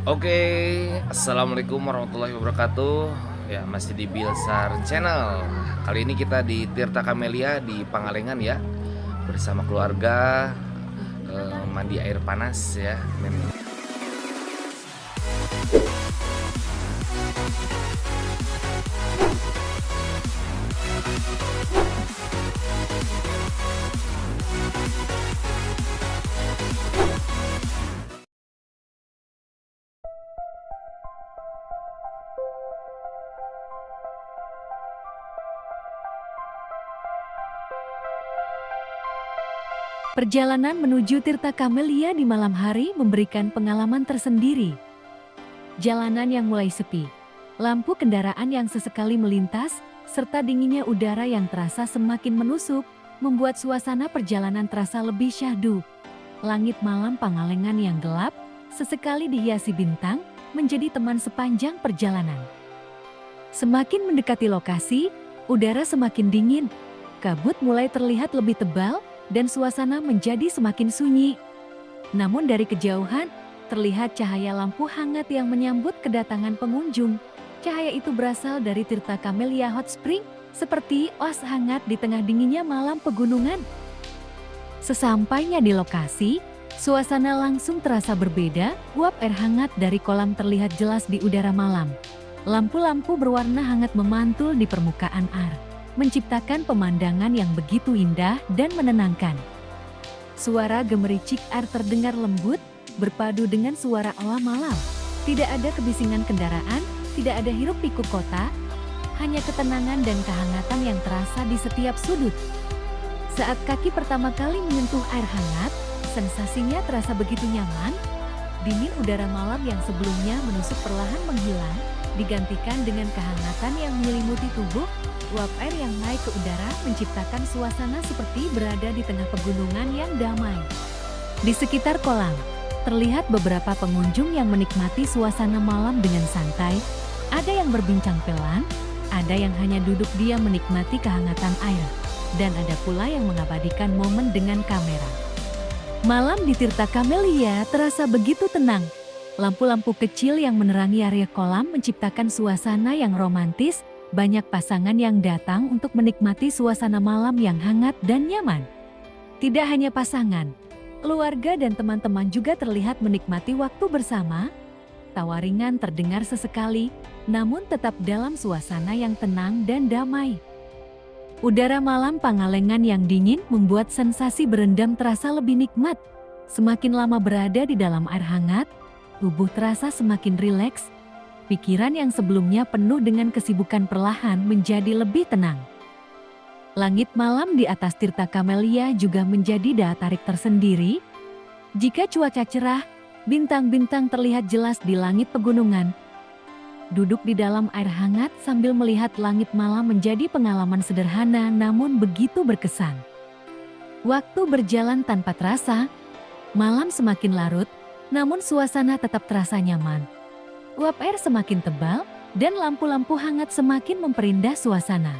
Oke, assalamualaikum warahmatullahi wabarakatuh. Ya, masih di Bilsar Channel. Kali ini kita di Tirta Camellia di Pangalengan ya, bersama keluarga mandi air panas ya. Perjalanan menuju Tirta Camellia di malam hari memberikan pengalaman tersendiri. Jalanan yang mulai sepi, lampu kendaraan yang sesekali melintas, serta dinginnya udara yang terasa semakin menusuk, membuat suasana perjalanan terasa lebih syahdu. Langit malam Pangalengan yang gelap, sesekali dihiasi bintang, menjadi teman sepanjang perjalanan. Semakin mendekati lokasi, udara semakin dingin, kabut mulai terlihat lebih tebal, dan suasana menjadi semakin sunyi. Namun dari kejauhan, terlihat cahaya lampu hangat yang menyambut kedatangan pengunjung. Cahaya itu berasal dari Tirta Camellia Hot Spring, seperti oase hangat di tengah dinginnya malam pegunungan. Sesampainya di lokasi, suasana langsung terasa berbeda. Uap air hangat dari kolam terlihat jelas di udara malam. Lampu-lampu berwarna hangat memantul di permukaan air, menciptakan pemandangan yang begitu indah dan menenangkan. Suara gemericik air terdengar lembut, berpadu dengan suara alam malam. Tidak ada kebisingan kendaraan, tidak ada hiruk pikuk kota, hanya ketenangan dan kehangatan yang terasa di setiap sudut. Saat kaki pertama kali menyentuh air hangat, sensasinya terasa begitu nyaman. Dingin udara malam yang sebelumnya menusuk perlahan menghilang, digantikan dengan kehangatan yang menyelimuti tubuh. Uap air yang naik ke udara menciptakan suasana seperti berada di tengah pegunungan yang damai. Di sekitar kolam, terlihat beberapa pengunjung yang menikmati suasana malam dengan santai. Ada yang berbincang pelan, ada yang hanya duduk diam menikmati kehangatan air, dan ada pula yang mengabadikan momen dengan kamera. Malam di Tirta Camellia terasa begitu tenang. Lampu-lampu kecil yang menerangi area kolam menciptakan suasana yang romantis. Banyak pasangan yang datang untuk menikmati suasana malam yang hangat dan nyaman. Tidak hanya pasangan, keluarga dan teman-teman juga terlihat menikmati waktu bersama. Tawa ringan terdengar sesekali, namun tetap dalam suasana yang tenang dan damai. Udara malam Pangalengan yang dingin membuat sensasi berendam terasa lebih nikmat. Semakin lama berada di dalam air hangat, tubuh terasa semakin rileks. Pikiran yang sebelumnya penuh dengan kesibukan perlahan menjadi lebih tenang. Langit malam di atas Tirta Camellia juga menjadi daya tarik tersendiri. Jika cuaca cerah, bintang-bintang terlihat jelas di langit pegunungan. Duduk di dalam air hangat sambil melihat langit malam menjadi pengalaman sederhana namun begitu berkesan. Waktu berjalan tanpa terasa, malam semakin larut, namun suasana tetap terasa nyaman. Uap air semakin tebal, dan lampu-lampu hangat semakin memperindah suasana.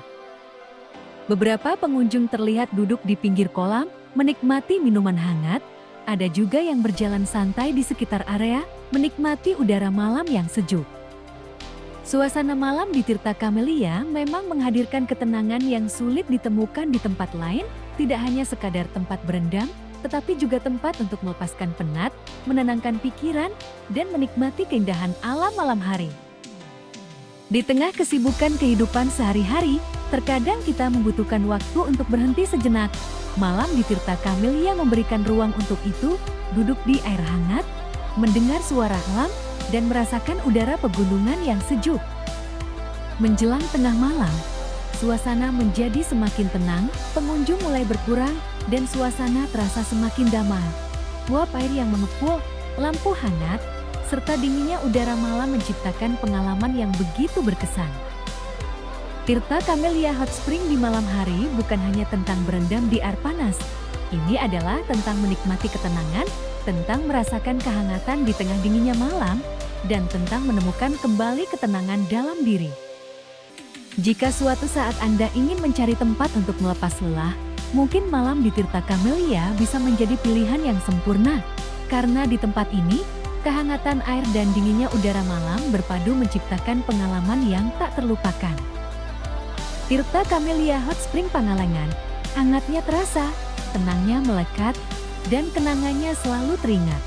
Beberapa pengunjung terlihat duduk di pinggir kolam, menikmati minuman hangat. Ada juga yang berjalan santai di sekitar area, menikmati udara malam yang sejuk. Suasana malam di Tirta Camellia memang menghadirkan ketenangan yang sulit ditemukan di tempat lain, tidak hanya sekadar tempat berendam, tetapi juga tempat untuk melepaskan penat, menenangkan pikiran, dan menikmati keindahan alam malam hari. Di tengah kesibukan kehidupan sehari-hari, terkadang kita membutuhkan waktu untuk berhenti sejenak. Malam di Tirta Camellia memberikan ruang untuk itu, duduk di air hangat, mendengar suara alam, dan merasakan udara pegunungan yang sejuk. Menjelang tengah malam, suasana menjadi semakin tenang, pengunjung mulai berkurang, dan suasana terasa semakin damai. Uap air yang mengepul, lampu hangat, serta dinginnya udara malam menciptakan pengalaman yang begitu berkesan. Tirta Camellia Hot Spring di malam hari bukan hanya tentang berendam di air panas. Ini adalah tentang menikmati ketenangan, tentang merasakan kehangatan di tengah dinginnya malam, dan tentang menemukan kembali ketenangan dalam diri. Jika suatu saat Anda ingin mencari tempat untuk melepas lelah, mungkin malam di Tirta Camellia bisa menjadi pilihan yang sempurna. Karena di tempat ini, Kehangatan air dan dinginnya udara malam berpadu menciptakan pengalaman yang tak terlupakan. Tirta Camellia Hot Spring Pangalengan, hangatnya terasa, tenangnya melekat, dan kenangannya selalu teringat.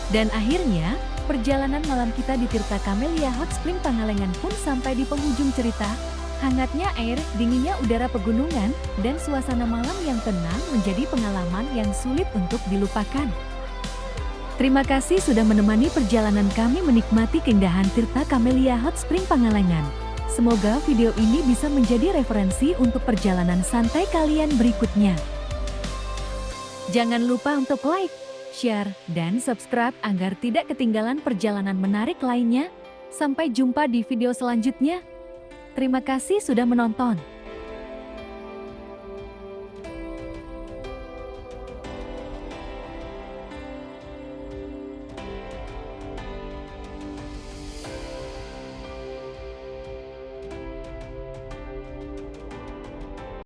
Dan akhirnya, perjalanan malam kita di Tirta Camellia Hot Spring Pangalengan pun sampai di penghujung cerita. Hangatnya air, dinginnya udara pegunungan, dan suasana malam yang tenang menjadi pengalaman yang sulit untuk dilupakan. Terima kasih sudah menemani perjalanan kami menikmati keindahan Tirta Camellia Hot Spring Pangalengan. Semoga video ini bisa menjadi referensi untuk perjalanan santai kalian berikutnya. Jangan lupa untuk like, share, dan subscribe agar tidak ketinggalan perjalanan menarik lainnya. Sampai jumpa di video selanjutnya. Terima kasih sudah menonton.